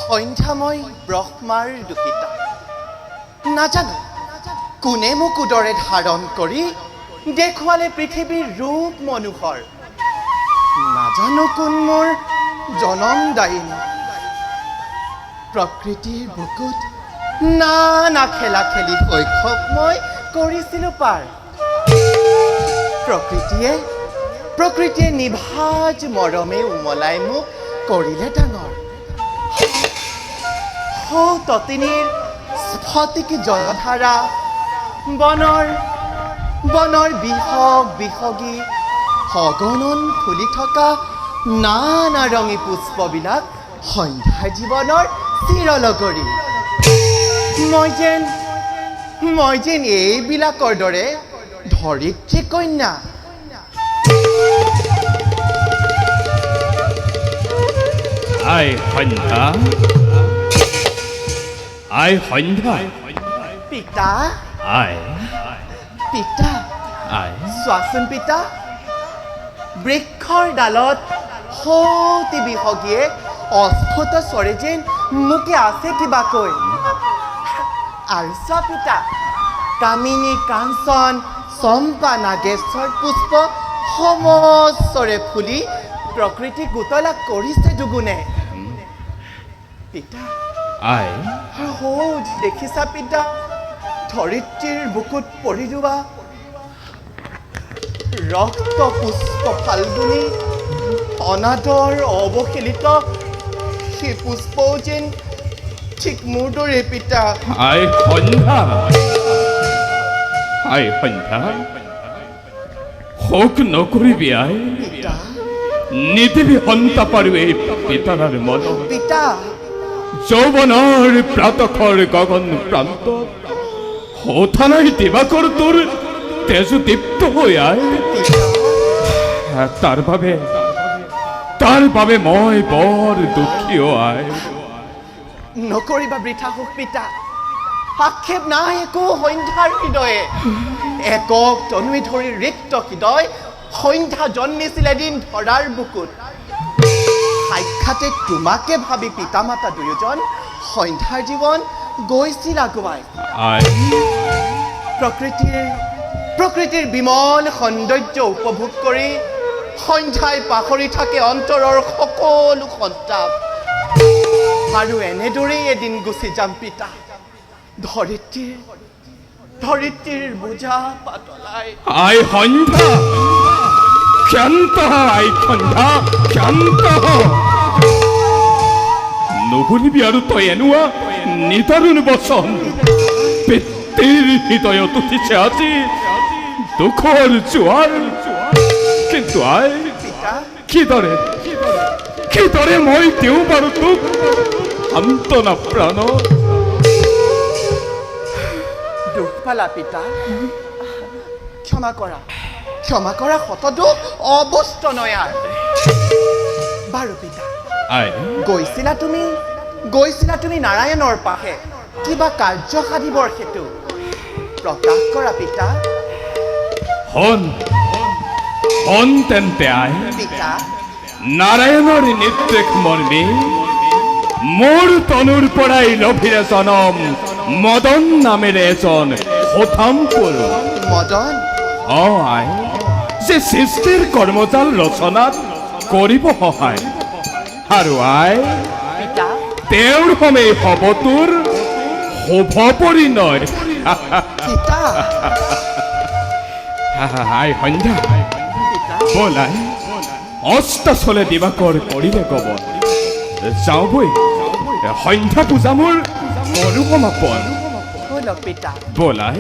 সন্ধ্যাময় ব্ৰহ্মাৰ দুখিতা নাজানো কোনে মোক উদৰে ধাৰণ কৰি দেখুৱালে পৃথিৱীৰ ৰূপ মনোহৰ নাজানো কোন মোৰ জনমদায়িনী প্ৰকৃতিৰ বুকুত নানা খেলা খেলি শৈশৱ মই কৰিছিলোঁ পাৰ প্ৰকৃতিয়ে নিভাজ মৰমে উমলাই মোক কৰিলে ডাঙৰ ততিনীৰ স্ফটিক জলধাৰা বনৰ বিহগী সগনন ফুলি থকা নানা ৰঙী পুষ্পবিলাক সন্ধ্যাৰ জীৱনৰ চিৰলগৰী মই যেন এইবিলাকৰ দৰে ধৰিত্ৰী কন্যা সন্ধ্যা পিতা চোৱাচোন পিতা বৃক্ষৰ ডালত সৌতি বিহগীয়ে অস্ফুট স্বৰে যেন মোকে আছে কিবাকৈ আৰু চোৱা পিতা কামিনী কাঞ্চন চম্পা নাগেশ্বৰ পুষ্প সমস্বৰে ফুলি প্ৰকৃতিক উতলা কৰিছে দুগুণে পিতা দেখিছা পিতা ধৰিত্ৰীৰ বুকুত পৰি যোৱা ৰক্ত পুষ্প ফাল্গুনী অনাদৰ অৱহেলিত সেই পুষ্পও যেন ঠিক মোৰ দৰে পিতা সন্ধ্যা শোক নকৰিবি পিতা নিদিবি সন্তাপ আৰু এই পিতাৰ মন পিতা যৌৱনৰ প্ৰাতখৰ গগন প্ৰান্ত কথা নাই দিবাকৰ তোৰ তেজু দীপ্ত হৈ আই পিতা তাৰ বাবে মই বৰ দুখী আই নকৰিবা বৃথা শোক পিতা আক্ষেপ নাই একো সন্ধ্যাৰ হৃদয়ে একক তনুৱে ধৰি ৰিক্ত হৃদয় সন্ধ্যা জন্মিছিল এদিন ধৰাৰ বুকুত সাক্ষাতে তোমাকে ভাবি পিতা মাতা দুয়োজন সন্ধ্যাৰ জীৱন গৈছিল আগুৱাই আই প্ৰকৃতিৰ বিমল সৌন্দৰ্য উপভোগ কৰি সন্ধ্যাই পাহৰি থাকে অন্তৰৰ সকলো সন্তাপ আৰু এনেদৰেই এদিন গুচি যাম পিতা ধৰিত্ৰীৰ বোজা পাতলাই আই সন্ধ্যা ক্ষান্ত আই সন্ধ্যা ক্ষান্ত নবুলিবি আৰু তই এনেকুৱা নিদাৰুণ বচন পিতৃৰ হৃদয়ত উঠিছে আজি দুখৰ জোৱাৰ কিন্তু আই পিতা কিদৰে মই দিওঁ বাৰু তোক সান্তনা প্ৰাণ দুখ পালা পিতা ক্ষমা কৰা শতদোষ অবস্ত নয়াৰ বাৰু পিতা আই গৈছিলা তুমি নাৰায়ণৰ পাহে কিবা কাৰ্য সাধিবৰ হেতু প্ৰকাশ কৰা পিতা হন তেন্তে আই পিতা নাৰায়ণৰ নিৰ্দেশ মৰ্মে মোৰ তনুৰ পৰাই লভিৰে জনম মদন নামেৰে এজন সথাম পৰু মদন আই যে সৃষ্টিৰ কৰ্মজাল ৰচনাত কৰিব সহায় আৰু আই পিতা তেওঁৰ সময় হ'ব তোৰ শুভ পৰিণয় পিতা আই সন্ধ্যা পিতা বলাই অস্তাচলে দিবাকৰ কৰিলে গবন যাওঁ বৈ সন্ধ্যা পূজা মোৰ কৰো সমাপন হ'ল পিতা বলাই